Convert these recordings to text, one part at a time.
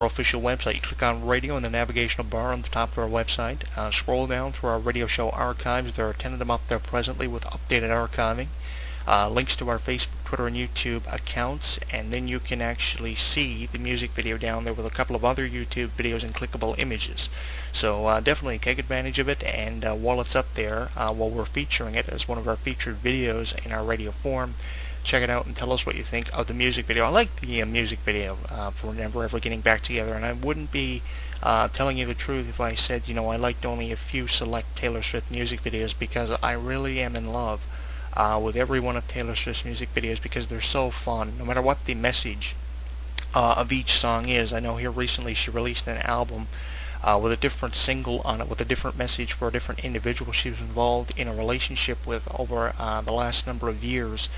our official website. You click on radio in the navigational bar on the top of our website. Scroll down through our radio show archives. There are 10 of them up there presently with updated archiving. Links to our Facebook, Twitter, and YouTube accounts, and then you can actually see the music video down there with a couple of other YouTube videos and clickable images. So definitely take advantage of it, and while it's up there, while we're featuring it as one of our featured videos in our radio form, check it out and tell us what you think of the music video. I like the music video for Never Ever Getting Back Together, and I wouldn't be telling you the truth if I said, I liked only a few select Taylor Swift music videos, because I really am in love with every one of Taylor Swift's music videos because they're so fun, no matter what the message of each song is. I know here recently she released an album with a different single on it, with a different message for a different individual she was involved in a relationship with over the last number of years,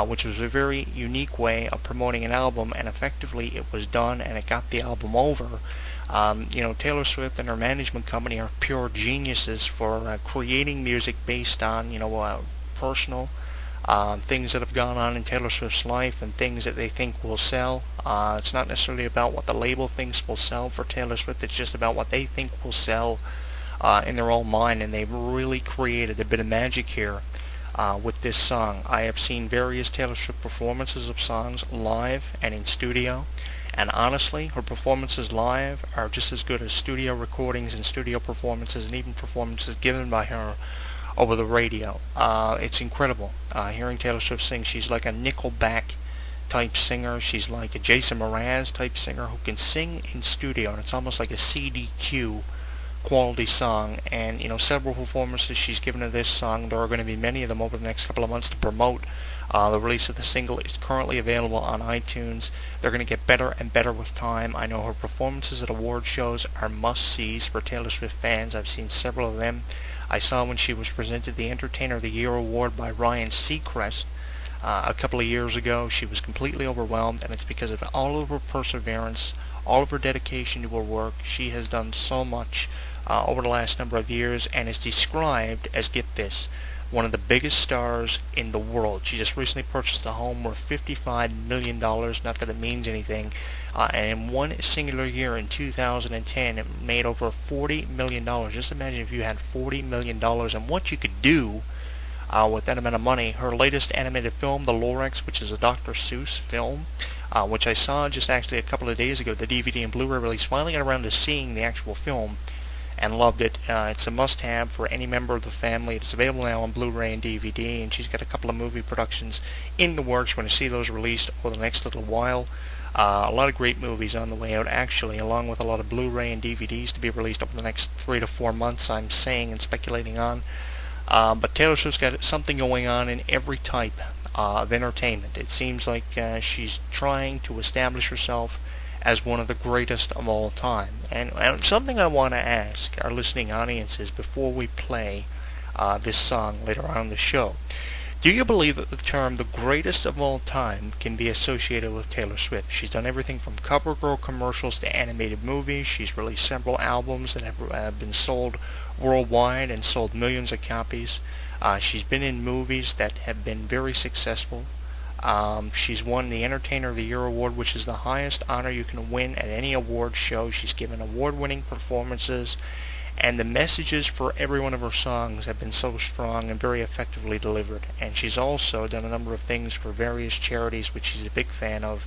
which was a very unique way of promoting an album, and effectively it was done and it got the album over. Taylor Swift and her management company are pure geniuses for creating music based on, personal things that have gone on in Taylor Swift's life and things that they think will sell. It's not necessarily about what the label thinks will sell for Taylor Swift. It's just about what they think will sell in their own mind, and they've really created a bit of magic here with this song. I have seen various Taylor Swift performances of songs live and in studio, and honestly, her performances live are just as good as studio recordings and studio performances and even performances given by her over the radio. It's incredible hearing Taylor Swift sing. She's like a Nickelback type singer. She's like a Jason Mraz type singer who can sing in studio, and it's almost like a CDQ quality song. And several performances she's given of this song. There are going to be many of them over the next couple of months to promote the release of the single. It's currently available on iTunes. They're going to get better and better with time. I know her performances at award shows are must-sees for Taylor Swift fans. I've seen several of them. I saw when she was presented the Entertainer of the Year award by Ryan Seacrest a couple of years ago. She was completely overwhelmed, and it's because of all of her perseverance, all of her dedication to her work. She has done so much over the last number of years, and is described as, get this, one of the biggest stars in the world. She just recently purchased a home worth $55 million, not that it means anything, and in one singular year in 2010 it made over $40 million. Just imagine if you had $40 million and what you could do with that amount of money. Her latest animated film, The Lorax, which is a Dr. Seuss film, which I saw just actually a couple of days ago, the DVD and Blu-ray release, finally got around to seeing the actual film, and loved it. It's a must-have for any member of the family. It's available now on Blu-ray and DVD, and she's got a couple of movie productions in the works. We're going to see those released over the next little while. A lot of great movies on the way out, actually, along with a lot of Blu-ray and DVDs to be released over the next 3 to 4 months, I'm saying and speculating on. But Taylor Swift's got something going on in every type of entertainment. It seems like she's trying to establish herself as one of the greatest of all time. And something I want to ask our listening audiences before we play this song later on in the show. Do you believe that the term the greatest of all time can be associated with Taylor Swift? She's done everything from CoverGirl commercials to animated movies. She's released several albums that have been sold worldwide and sold millions of copies. She's been in movies that have been very successful. She's won the Entertainer of the Year award, which is the highest honor you can win at any award show. She's given award-winning performances, and the messages for every one of her songs have been so strong and very effectively delivered. And she's also done a number of things for various charities, which she's a big fan of.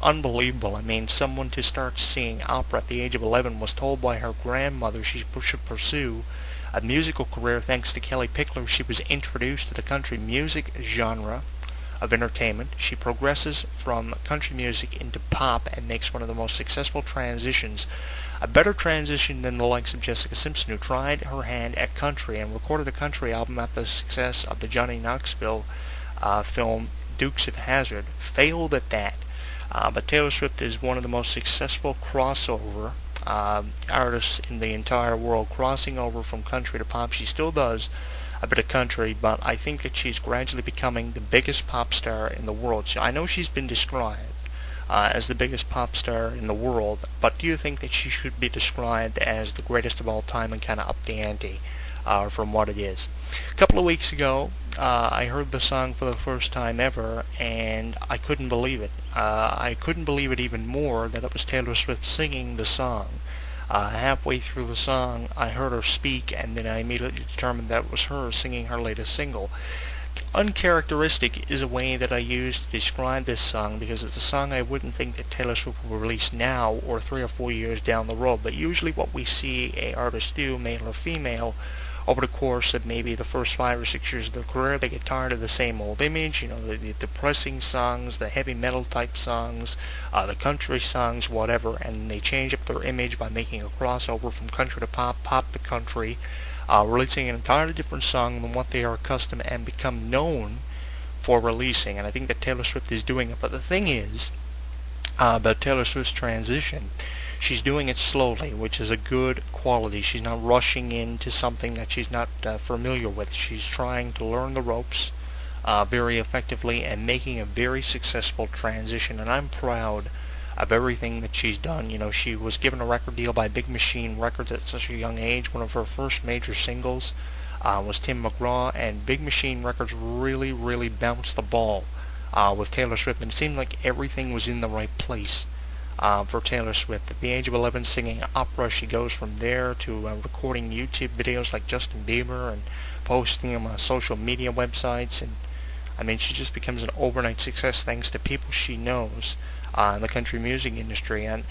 Unbelievable. I mean, someone to start singing opera at the age of 11 was told by her grandmother she should pursue a musical career thanks to Kelly Pickler. She was introduced to the country music genre of entertainment. She progresses from country music into pop and makes one of the most successful transitions, a better transition than the likes of Jessica Simpson, who tried her hand at country and recorded a country album after the success of the Johnny Knoxville film Dukes of Hazzard. Failed at that. But Taylor Swift is one of the most successful crossover artists in the entire world, crossing over from country to pop. She still does a bit of country, but I think that she's gradually becoming the biggest pop star in the world. I know she's been described as the biggest pop star in the world, but do you think that she should be described as the greatest of all time and kind of up the ante from what it is? A couple of weeks ago, I heard the song for the first time ever, and I couldn't believe it. I couldn't believe it even more that it was Taylor Swift singing the song. Halfway through the song, I heard her speak, and then I immediately determined that it was her singing her latest single. Uncharacteristic is a way that I use to describe this song because it's a song I wouldn't think that Taylor Swift will release now or 3 or 4 years down the road. But usually what we see a artist do, male or female, over the course of maybe the first 5 or 6 years of their career, they get tired of the same old image, the depressing songs, the heavy metal type songs, the country songs, whatever, and they change up their image by making a crossover from country to pop, pop to country, releasing an entirely different song than what they are accustomed and become known for releasing. And I think that Taylor Swift is doing it. But the thing is, about Taylor Swift's transition, she's doing it slowly, which is a good quality. She's not rushing into something that she's not familiar with. She's trying to learn the ropes very effectively and making a very successful transition. And I'm proud of everything that she's done. She was given a record deal by Big Machine Records at such a young age. One of her first major singles was Tim McGraw, and Big Machine Records really, really bounced the ball with Taylor Swift, and it seemed like everything was in the right place for Taylor Swift. At the age of 11, singing opera, she goes from there to recording YouTube videos like Justin Bieber and posting them on social media websites, and she just becomes an overnight success thanks to people she knows in the country music industry. And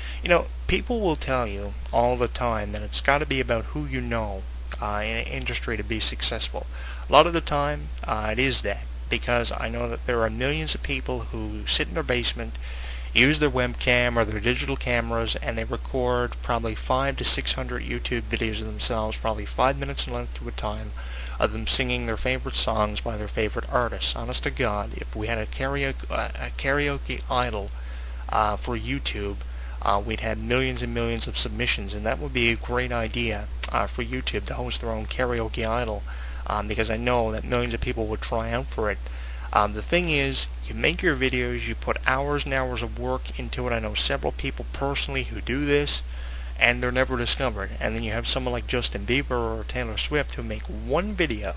people will tell you all the time that it's got to be about who you know in an industry to be successful. A lot of the time it is that, because I know that there are millions of people who sit in their basement, use their webcam or their digital cameras, and they record probably 500 to 600 YouTube videos of themselves, probably 5 minutes in length to a time, of them singing their favorite songs by their favorite artists. Honest to God, if we had a karaoke idol for YouTube, we'd have millions and millions of submissions, and that would be a great idea for YouTube to host their own karaoke idol, because I know that millions of people would try out for it. The thing is, you make your videos, you put hours and hours of work into it. I know several people personally who do this, and they're never discovered. And then you have someone like Justin Bieber or Taylor Swift who make one video,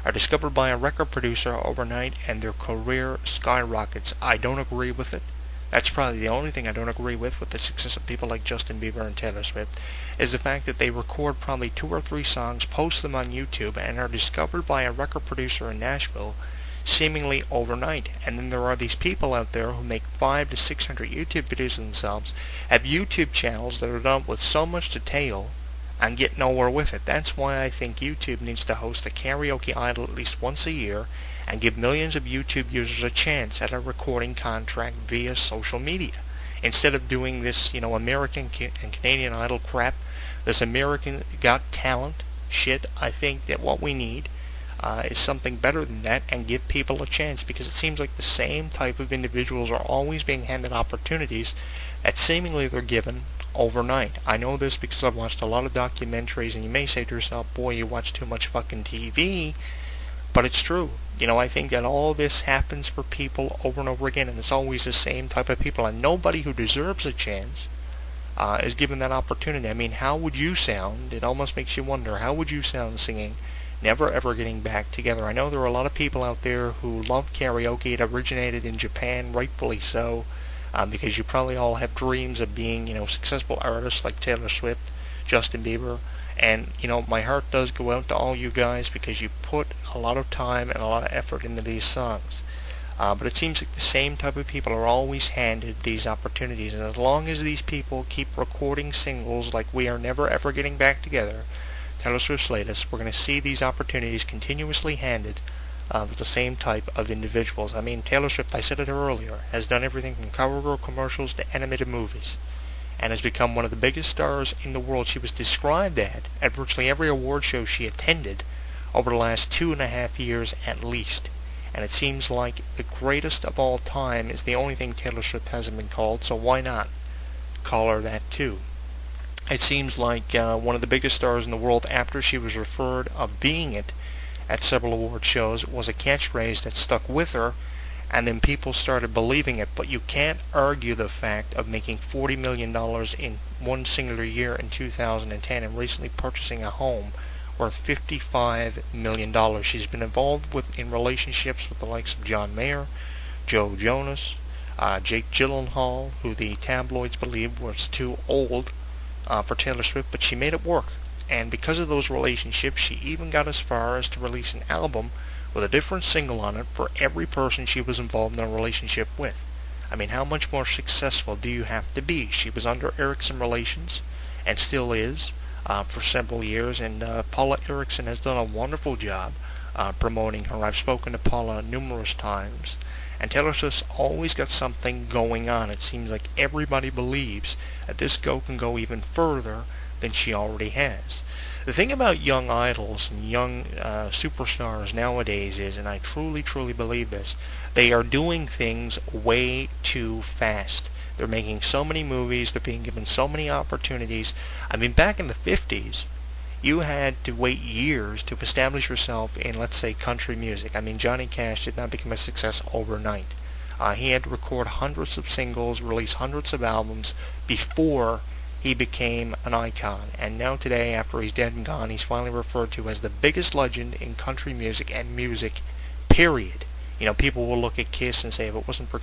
are discovered by a record producer overnight, and their career skyrockets. I don't agree with it. That's probably the only thing I don't agree with the success of people like Justin Bieber and Taylor Swift, is the fact that they record probably 2 or 3 songs, post them on YouTube, and are discovered by a record producer in Nashville seemingly overnight. And then there are these people out there who make 500 to 600 YouTube videos of themselves, have YouTube channels that are done with so much detail, and get nowhere with it. That's why I think YouTube needs to host a karaoke idol at least once a year and give millions of YouTube users a chance at a recording contract via social media. Instead of doing this, American and Canadian Idol crap, this American Got Talent shit, I think that what we need is something better than that, and give people a chance, because it seems like the same type of individuals are always being handed opportunities that seemingly they're given overnight. I know this because I've watched a lot of documentaries, and you may say to yourself, boy, you watch too much fucking TV, but it's true. I think that all this happens for people over and over again, and it's always the same type of people, and nobody who deserves a chance is given that opportunity. How would you sound? It almost makes you wonder, how would you sound singing Never Ever Getting Back Together? I know there are a lot of people out there who love karaoke. It originated in Japan, rightfully so, because you probably all have dreams of being, successful artists like Taylor Swift, Justin Bieber. And, my heart does go out to all you guys, because you put a lot of time and a lot of effort into these songs. But it seems like the same type of people are always handed these opportunities. And as long as these people keep recording singles like We Are Never Ever Getting Back Together, Taylor Swift's latest, we're going to see these opportunities continuously handed to the same type of individuals. Taylor Swift, I said it earlier, has done everything from cover girl commercials to animated movies, and has become one of the biggest stars in the world. She was described at virtually every award show she attended over the last 2.5 years at least. And it seems like the greatest of all time is the only thing Taylor Swift hasn't been called, so why not call her that too? It seems like one of the biggest stars in the world, after she was referred of being it at several award shows, was a catchphrase that stuck with her, and then people started believing it. But you can't argue the fact of making $40 million in one singular year in 2010 and recently purchasing a home worth $55 million. She's been involved in relationships with the likes of John Mayer, Joe Jonas, Jake Gyllenhaal, who the tabloids believed was too old for Taylor Swift, but she made it work. And because of those relationships, she even got as far as to release an album with a different single on it for every person she was involved in a relationship with. I mean, how much more successful do you have to be? She was under Erickson Relations, and still is, for several years, and Paula Erickson has done a wonderful job promoting her. I've spoken to Paula numerous times, and Taylor Swift's always got something going on. It seems like everybody believes that this girl can go even further than she already has. The thing about young idols and young superstars nowadays is, and I truly, truly believe this, they are doing things way too fast. They're making so many movies, they're being given so many opportunities. I mean, back in the 50s, you had to wait years to establish yourself in, let's say, country music. I mean, Johnny Cash did not become a success overnight. He had to record hundreds of singles, release hundreds of albums before he became an icon. And now today, after he's dead and gone, he's finally referred to as the biggest legend in country music and music, period. You know, people will look at Kiss and say, if it wasn't for